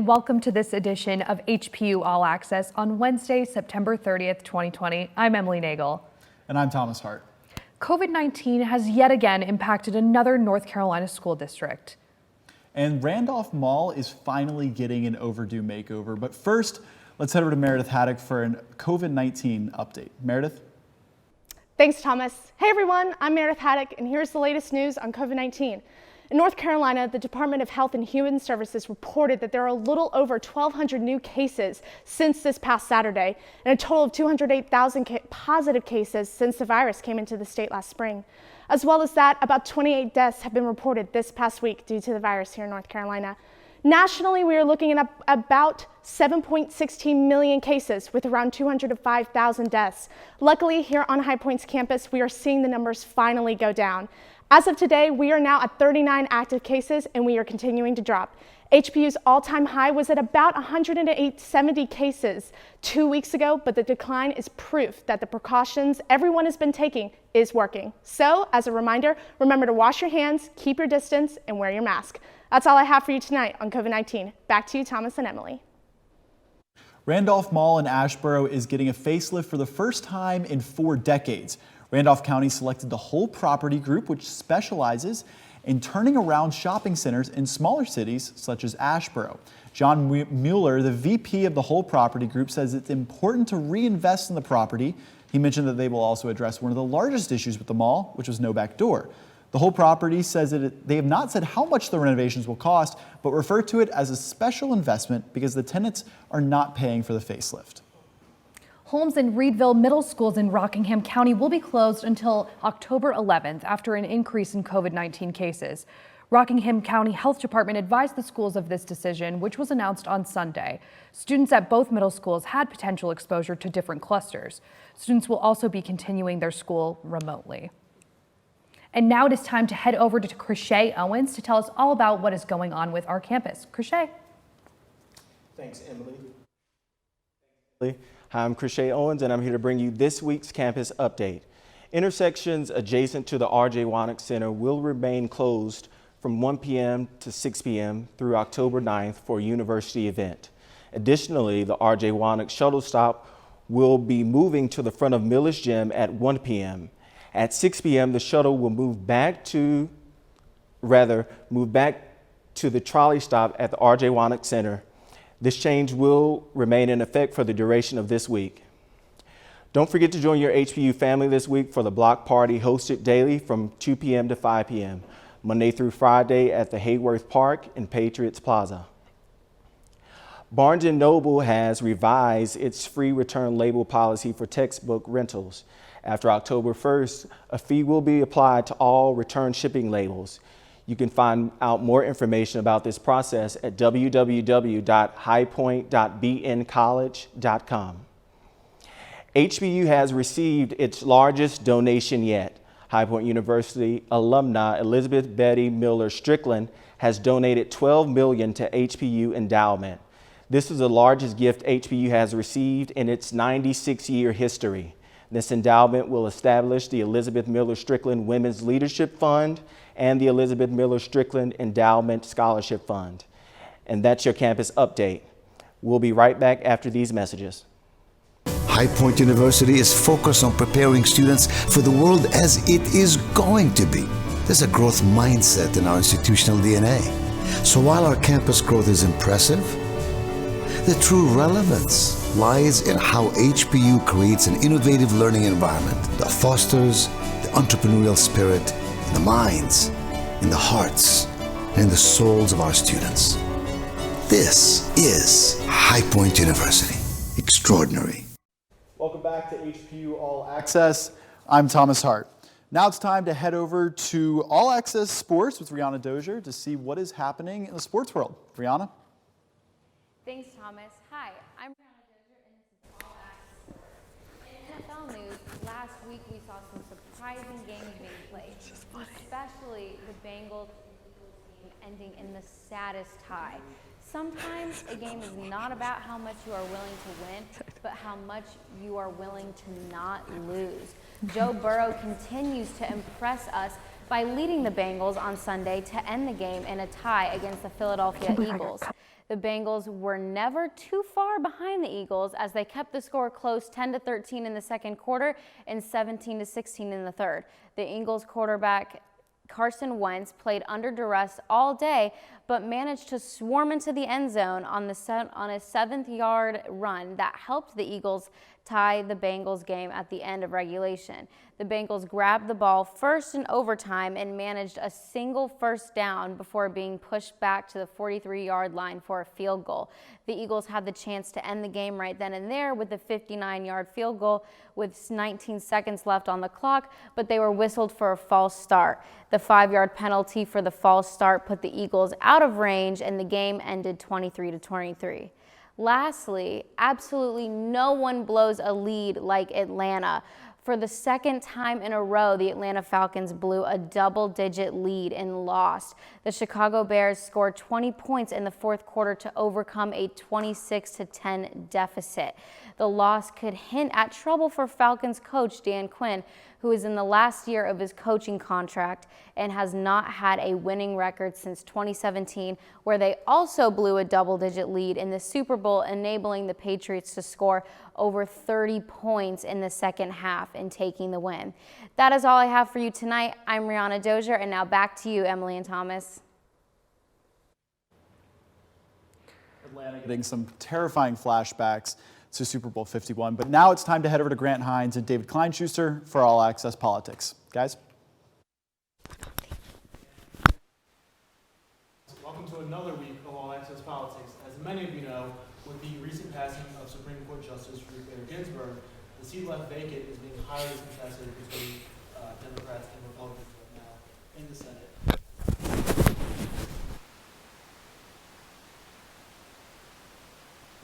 and welcome to this edition of HPU All Access on Wednesday, September 30th, 2020. I'm Emily Nagel. And I'm Thomas Hart. COVID-19 has yet again impacted another North Carolina school district. And Randolph Mall is finally getting an overdue makeover. But first, let's head over to Meredith Haddock for a COVID-19 update. Meredith? Thanks, Thomas. Hey everyone, I'm Meredith Haddock, and here's the latest news on COVID-19. In North Carolina, the Department of Health and Human Services reported that there are a little over 1,200 new cases since this past Saturday, and a total of 208,000 positive cases since the virus came into the state last spring. As well as that, about 28 deaths have been reported this past week due to the virus here in North Carolina. Nationally, we are looking at about 7.16 million cases with around 205,000 deaths. Luckily, here on High Point's campus, we are seeing the numbers finally go down. As of today, we are now at 39 active cases and we are continuing to drop. HPU's all-time high was at about 170 cases 2 weeks ago, but the decline is proof that the precautions everyone has been taking is working. So, as a reminder, remember to wash your hands, keep your distance, and wear your mask. That's all I have for you tonight on COVID-19. Back to you, Thomas and Emily. Randolph Mall in Asheboro is getting a facelift for the first time in 4 decades. Randolph County selected the Whole Property Group, which specializes in turning around shopping centers in smaller cities such as Asheboro. John Mueller, the VP of the Whole Property Group, says it's important to reinvest in the property. He mentioned that they will also address one of the largest issues with the mall, which was no back door. The Whole Property says that they have not said how much the renovations will cost, but refer to it as a special investment because the tenants are not paying for the facelift. Holmes and Reedville middle schools in Rockingham County will be closed until October 11th after an increase in COVID-19 cases. Rockingham County Health Department advised the schools of this decision, which was announced on Sunday. Students at both middle schools had potential exposure to different clusters. Students will also be continuing their school remotely. And now it is time to head over to Crochet Owens to tell us all about what is going on with our campus. Crochet. Thanks, Emily. Hi, I'm Crochet Owens, and I'm here to bring you this week's campus update. Intersections adjacent to the R.J. Wannock Center will remain closed from 1 p.m. to 6 p.m. through October 9th for a university event. Additionally, the R.J. Wannock shuttle stop will be moving to the front of Miller's Gym at 1 p.m. At 6 p.m., the shuttle will move back to the trolley stop at the R.J. Wannock Center. This change will remain in effect for the duration of this week. Don't forget to join your HPU family this week for the block party hosted daily from 2 p.m. to 5 p.m., Monday through Friday at the Hayworth Park and Patriots Plaza. Barnes & Noble has revised its free return label policy for textbook rentals. After October 1st, a fee will be applied to all return shipping labels. You can find out more information about this process at www.highpoint.bncollege.com. HBU has received its largest donation yet. High Point University alumni Elizabeth Betty Miller Strickland has donated $12 million to HBU endowment. This is the largest gift HBU has received in its 96-year history. This endowment will establish the Elizabeth Miller Strickland Women's Leadership Fund and the Elizabeth Miller Strickland Endowment Scholarship Fund. And that's your campus update. We'll be right back after these messages. High Point University is focused on preparing students for the world as it is going to be. There's a growth mindset in our institutional DNA. So while our campus growth is impressive, the true relevance lies in how HPU creates an innovative learning environment that fosters the entrepreneurial spirit in the minds, in the hearts, and in the souls of our students. This is High Point University. Extraordinary. Welcome back to HPU All Access. I'm Thomas Hart. Now it's time to head over to All Access Sports with Rihanna Dozier to see what is happening in the sports world. Rihanna? Thanks, Thomas. Hi, I'm Rihanna Dozier, and this is All Access. In NFL news, last week we saw some surprising games being played, especially the Bengals team ending in the saddest tie. Sometimes a game is not about how much you are willing to win, but how much you are willing to not lose. Joe Burrow continues to impress us by leading the Bengals on Sunday to end the game in a tie against the Philadelphia Eagles. The Bengals were never too far behind the Eagles as they kept the score close, 10-13 in the second quarter and 17-16 in the third. The Eagles quarterback Carson Wentz played under duress all day, but managed to swarm into the end zone on a 7th-yard run that helped the Eagles tie the Bengals game at the end of regulation. The Bengals grabbed the ball first in overtime and managed a single first down before being pushed back to the 43-yard line for a field goal. The Eagles had the chance to end the game right then and there with a 59-yard field goal with 19 seconds left on the clock, but they were whistled for a false start. The 5-yard penalty for the false start put the Eagles out of range, and the game ended 23-23. Lastly, absolutely no one blows a lead like Atlanta. For the second time in a row, the Atlanta Falcons blew a double-digit lead and lost. The Chicago Bears scored 20 points in the fourth quarter to overcome a 26-10 deficit. The loss could hint at trouble for Falcons coach Dan Quinn, who is in the last year of his coaching contract and has not had a winning record since 2017, where they also blew a double-digit lead in the Super Bowl, enabling the Patriots to score over 30 points in the second half and taking the win. That is all I have for you tonight. I'm Rihanna Dozier, and now back to you, Emily and Thomas. Atlanta getting some terrifying flashbacks to Super Bowl 51. But now it's time to head over to Grant Hines and David Kleinschuster for All Access Politics. Guys? Welcome to another week of All Access Politics. As many of you know, with the recent passing of Supreme Court Justice Ruth Bader Ginsburg, the seat left vacant is being highly contested between Democrats and Republicans right now in the Senate.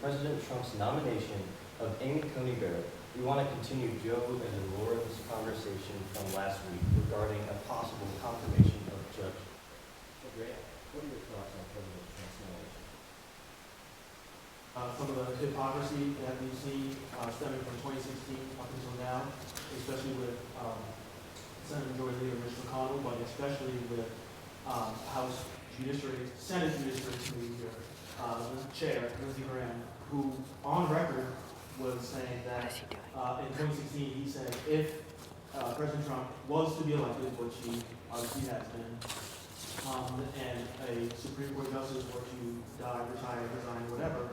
President Trump's nomination of Amy Coney Barrett, we want to continue Joe and Laura's conversation from last week regarding a possible confirmation of Judge Grant. What are your thoughts on President Trump's nomination? Some of the hypocrisy that we see stemming from 2016 up until now, especially with Senate Majority Leader Mitch McConnell, but especially with Senate Judiciary Committee here. The chair, Lindsey Graham, who on record was saying that in 2016 he said if President Trump was to be elected, which he obviously has been, and a Supreme Court justice were to die, retire, resign, whatever,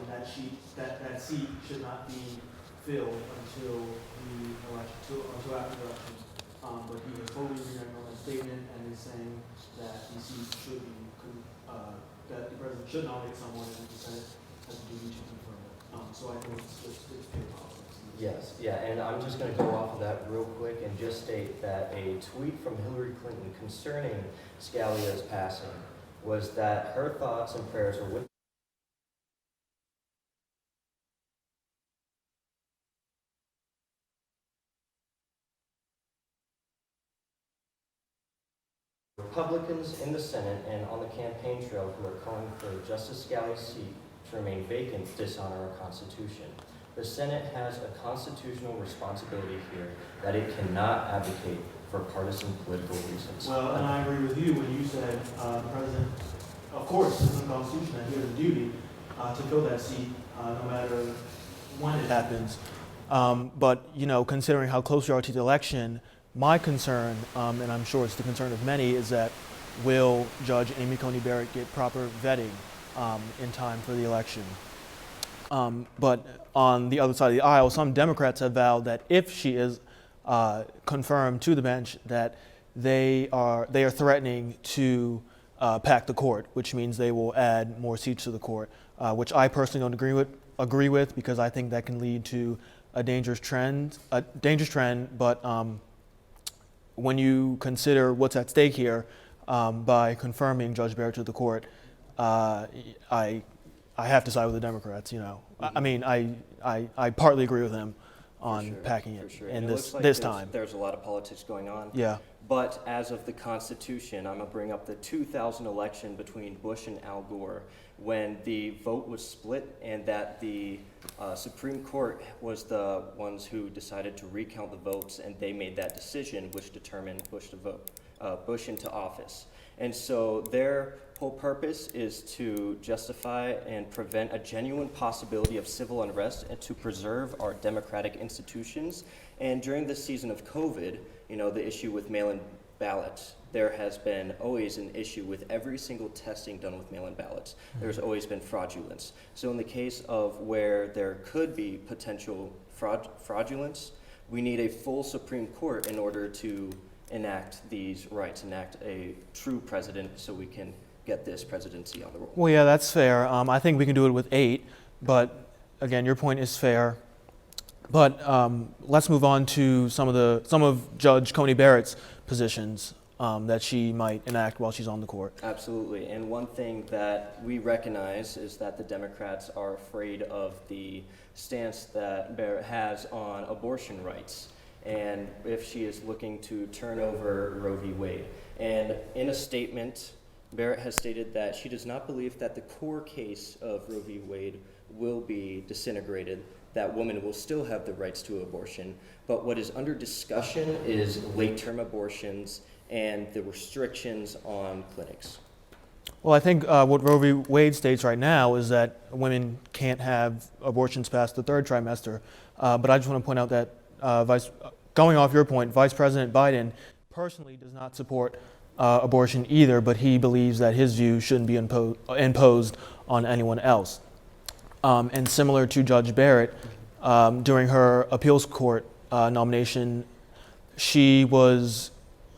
that seat should not be filled until the election, until after the election. But he is totally reneging on that statement and is saying that the seat should be that the president should nominate someone and the Senate has a duty to confirm it. So I think it's pure politics. Yes, yeah, and I'm just going to go off of that real quick and just state that a tweet from Hillary Clinton concerning Scalia's passing was that her thoughts and prayers are with Republicans in the Senate and on the campaign trail who are calling for Justice Scalia's seat to remain vacant dishonor our Constitution. The Senate has a constitutional responsibility here that it cannot advocate for partisan political reasons. Well, and I agree with you when you said the president, of course, it's in the Constitution that he has a duty to fill that seat no matter when it happens. But, you know, considering how close we are to the election, my concern, and I'm sure it's the concern of many, is that will Judge Amy Coney Barrett get proper vetting in time for the election? But on the other side of the aisle, some Democrats have vowed that if she is confirmed to the bench, that they are threatening to pack the court, which means they will add more seats to the court, which I personally don't agree with because I think that can lead to a dangerous trend. But when you consider what's at stake here, by confirming Judge Barrett to the court, I have to side with the Democrats. You know, I mean, I partly agree with them on packing it in this time. There's a lot of politics going on. Yeah. But as of the Constitution, I'm going to bring up the 2000 election between Bush and Al Gore, when the vote was split and that the Supreme Court was the ones who decided to recount the votes, and they made that decision, which determined Bush into office. And so their whole purpose is to justify and prevent a genuine possibility of civil unrest and to preserve our democratic institutions. And during this season of COVID, the issue with mail-in ballots, there has been always an issue with every single testing done with mail-in ballots. There's always been fraudulence. So in the case of where there could be potential fraudulence, we need a full Supreme Court in order to enact these rights, enact a true president so we can get this presidency on the roll. Well, yeah, that's fair. I think we can do it with 8, but again, your point is fair. But let's move on to some of Judge Coney Barrett's positions that she might enact while she's on the court. Absolutely, and one thing that we recognize is that the Democrats are afraid of the stance that Barrett has on abortion rights, and if she is looking to turn over Roe v. Wade. And in a statement, Barrett has stated that she does not believe that the core case of Roe v. Wade will be disintegrated, that women will still have the rights to abortion, but what is under discussion is late-term abortions and the restrictions on clinics. Well, I think what Roe v. Wade states right now is that women can't have abortions past the 3rd trimester. But I just want to point out that, going off your point, Vice President Biden personally does not support abortion either, but he believes that his view shouldn't be imposed on anyone else. And similar to Judge Barrett, during her appeals court nomination, she was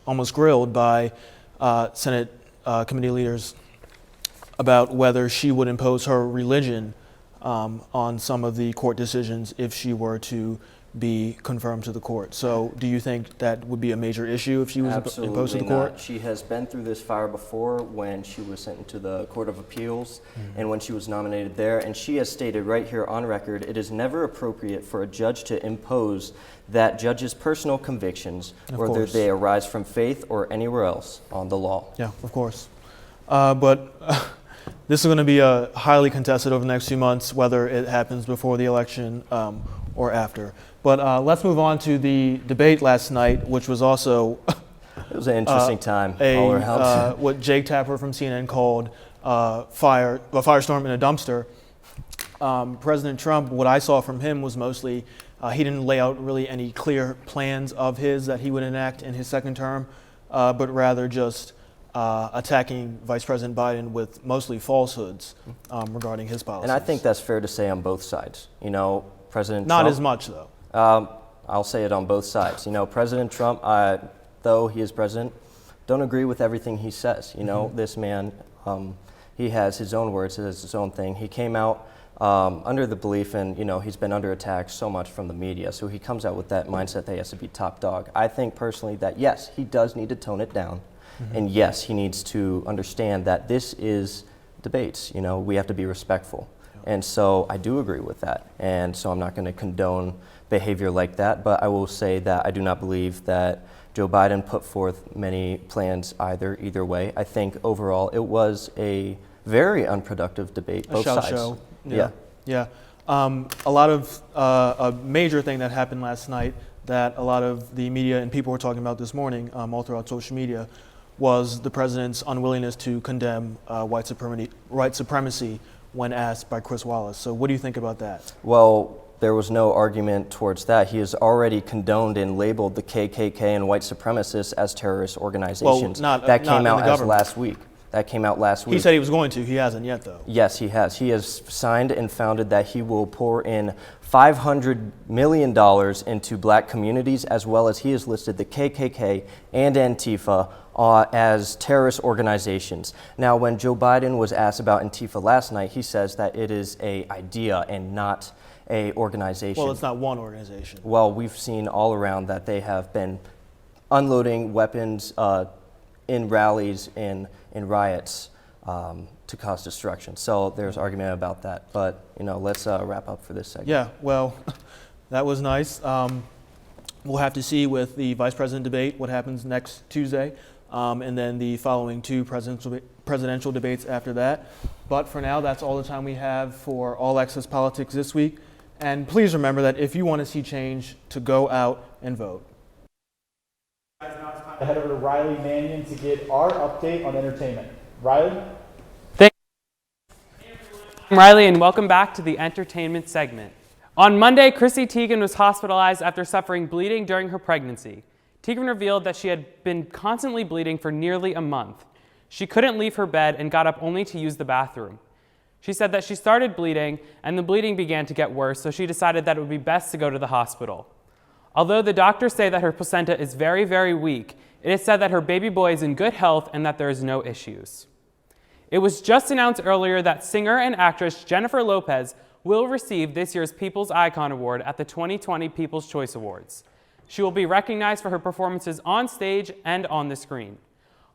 almost grilled by Senate committee leaders about whether she would impose her religion on some of the court decisions if she were to be confirmed to the court. So do you think that would be a major issue if she was imposed to the court? Not. She has been through this fire before when she was sent to the Court of Appeals and when she was nominated there. And she has stated right here on record, it is never appropriate for a judge to impose that judge's personal convictions, whether they arise from faith or anywhere else, on the law. Yeah, of course. But this is going to be highly contested over the next few months, whether it happens before the election or after. But let's move on to the debate last night, which was also it was an interesting time all around. What Jake Tapper from CNN called a firestorm in a dumpster. President Trump, what I saw from him was mostly he didn't lay out really any clear plans of his that he would enact in his 2nd term, but rather just attacking Vice President Biden with mostly falsehoods regarding his policies. And I think that's fair to say on both sides. President Not Trump, as much, though. I'll say it on both sides. President Trump, though he is president, don't agree with everything he says. This man, he has his own words, he has his own thing. He came out under the belief, and he's been under attack so much from the media, so he comes out with that mindset that he has to be top dog. I think personally that yes, he does need to tone it down, and yes, he needs to understand that this is debates. We have to be respectful. And so I do agree with that. And so I'm not going to condone behavior like that, but I will say that I do not believe that Joe Biden put forth many plans either way. I think overall it was a very unproductive debate, both sides. Show. Yeah. A major thing that happened last night that a lot of the media and people were talking about this morning all throughout social media was the president's unwillingness to condemn white supremacy when asked by Chris Wallace. So what do you think about that? Well, there was no argument towards that. He has already condoned and labeled the KKK and white supremacists as terrorist organizations. That came out last week. He said he was going to. He hasn't yet, though. Yes, he has. He has signed and founded that he will pour in $500 million into black communities, as well as he has listed the KKK and Antifa as terrorist organizations. Now, when Joe Biden was asked about Antifa last night, he says that it is an idea and not an organization. Well, it's not one organization. Well, we've seen all around that they have been unloading weapons in rallies, in riots, to cause destruction. So there's argument about that. But, let's wrap up for this segment. Yeah, well, that was nice. We'll have to see with the vice president debate what happens next Tuesday. And then the following 2 presidential debates after that. But for now, that's all the time we have for All Access Politics this week. And please remember that if you want to see change, to go out and vote. Guys, now it's time to head over to Riley Mannion to get our update on entertainment. Riley? I'm Riley, and welcome back to the entertainment segment. On Monday, Chrissy Teigen was hospitalized after suffering bleeding during her pregnancy. Teigen revealed that she had been constantly bleeding for nearly a month. She couldn't leave her bed and got up only to use the bathroom. She said that she started bleeding, and the bleeding began to get worse, so she decided that it would be best to go to the hospital. Although the doctors say that her placenta is very, very weak, it is said that her baby boy is in good health and that there is no issues. It was just announced earlier that singer and actress Jennifer Lopez will receive this year's People's Icon Award at the 2020 People's Choice Awards. She will be recognized for her performances on stage and on the screen.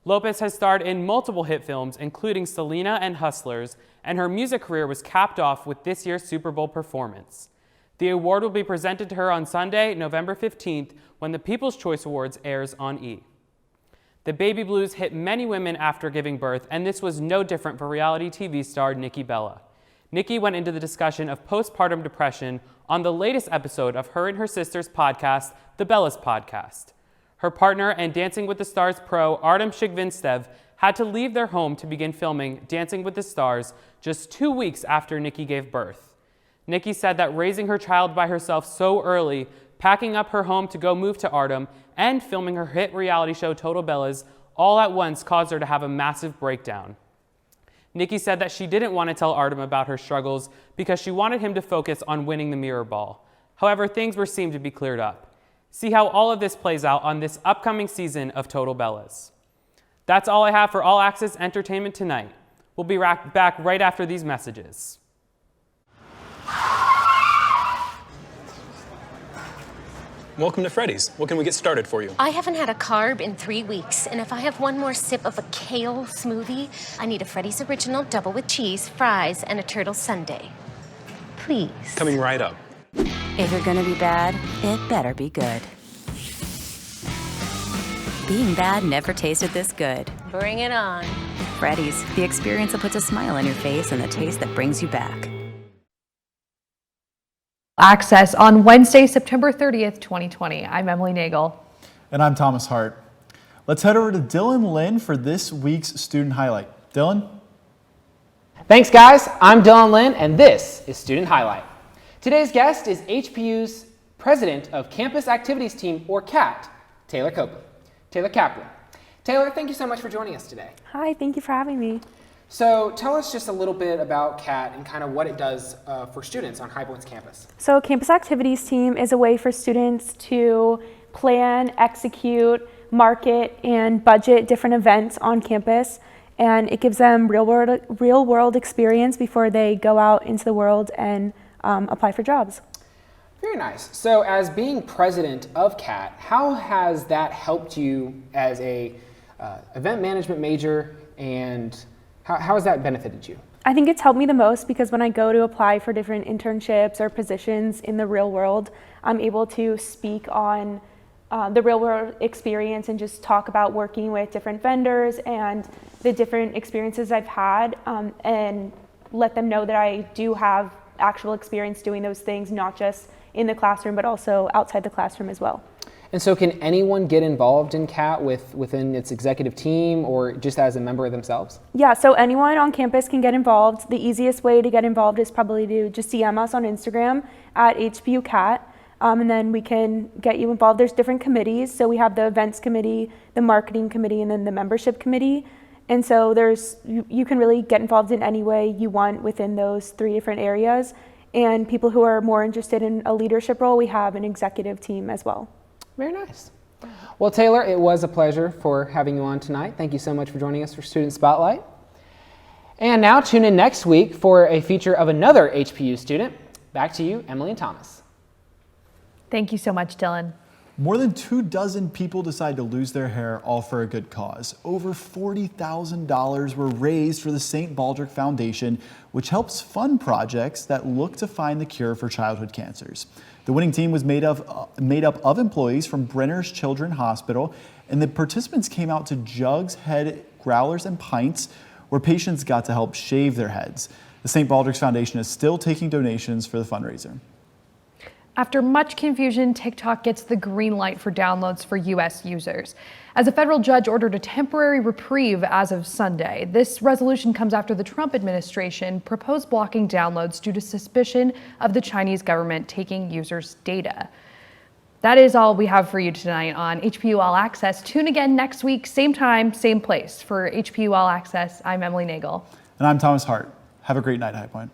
Lopez has starred in multiple hit films, including Selena and Hustlers, and her music career was capped off with this year's Super Bowl performance. The award will be presented to her on Sunday, November 15th, when the People's Choice Awards airs on E! The baby blues hit many women after giving birth, and this was no different for reality TV star Nikki Bella. Nikki went into the discussion of postpartum depression on the latest episode of her and her sister's podcast, The Bellas Podcast. Her partner and Dancing with the Stars pro, Artem Shigvinstev, had to leave their home to begin filming Dancing with the Stars just 2 weeks after Nikki gave birth. Nikki said that raising her child by herself so early, packing up her home to go move to Artem, and filming her hit reality show Total Bellas all at once caused her to have a massive breakdown. Nikki said that she didn't want to tell Artem about her struggles because she wanted him to focus on winning the mirror ball. However, things seemed to be cleared up. See how all of this plays out on this upcoming season of Total Bellas. That's all I have for All Access Entertainment tonight. We'll be back right after these messages. Welcome to Freddy's. What can we get started for you? I haven't had a carb in 3 weeks, and if I have one more sip of a kale smoothie, I need a Freddy's Original double with cheese, fries, and a turtle sundae. Please. Coming right up. If you're gonna be bad, it better be good. Being bad never tasted this good. Bring it on. Freddy's, the experience that puts a smile on your face and the taste that brings you back. Access on Wednesday, September 30th, 2020. I'm Emily Nagel. And I'm Thomas Hart. Let's head over to Dylan Lynn for this week's Student Highlight. Dylan? Thanks, guys. I'm Dylan Lynn, and this is Student Highlight. Today's guest is HPU's President of Campus Activities Team, or CAT, Taylor Kaplan. Taylor, thank you so much for joining us today. Hi, thank you for having me. So tell us just a little bit about CAT and kind of what it does for students on High Points campus. So Campus Activities Team is a way for students to plan, execute, market, and budget different events on campus. And it gives them real world experience before they go out into the world and apply for jobs. Very nice. So as being president of CAT, how has that helped you as a event management major, and how has that benefited you? I think it's helped me the most because when I go to apply for different internships or positions in the real world, I'm able to speak on the real world experience and just talk about working with different vendors and the different experiences I've had, and let them know that I do have actual experience doing those things, not just in the classroom, but also outside the classroom as well. And so can anyone get involved in CAT within its executive team or just as a member of themselves? Yeah, so anyone on campus can get involved. The easiest way to get involved is probably to just DM us on Instagram at HPU CAT, and then we can get you involved. There's different committees. So we have the events committee, the marketing committee, and then the membership committee. And so you can really get involved in any way you want within those 3 different areas. And people who are more interested in a leadership role, we have an executive team as well. Very nice. Well, Taylor, it was a pleasure for having you on tonight. Thank you so much for joining us for Student Spotlight. And now tune in next week for a feature of another HPU student. Back to you, Emily and Thomas. Thank you so much, Dylan. More than 24 people decide to lose their hair, all for a good cause. Over $40,000 were raised for the St. Baldrick Foundation, which helps fund projects that look to find the cure for childhood cancers. The winning team was made up of employees from Brenner's Children's Hospital, and the participants came out to Jugs, Head, Growlers, and Pints, where patients got to help shave their heads. The St. Baldrick's Foundation is still taking donations for the fundraiser. After much confusion, TikTok gets the green light for downloads for U.S. users, as a federal judge ordered a temporary reprieve as of Sunday. This resolution comes after the Trump administration proposed blocking downloads due to suspicion of the Chinese government taking users' data. That is all we have for you tonight on HPU All Access. Tune again next week, same time, same place. For HPU All Access, I'm Emily Nagel. And I'm Thomas Hart. Have a great night, High Point.